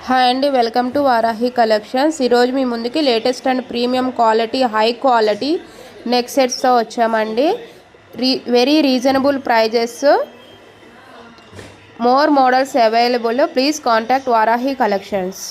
Hi అండి, welcome to Varahi collections. ఈరోజు మీ ముందుకి latest and premium quality high quality neck సెట్స్తో వచ్చామండి. Very reasonable prices, more models available. Please contact Varahi collections.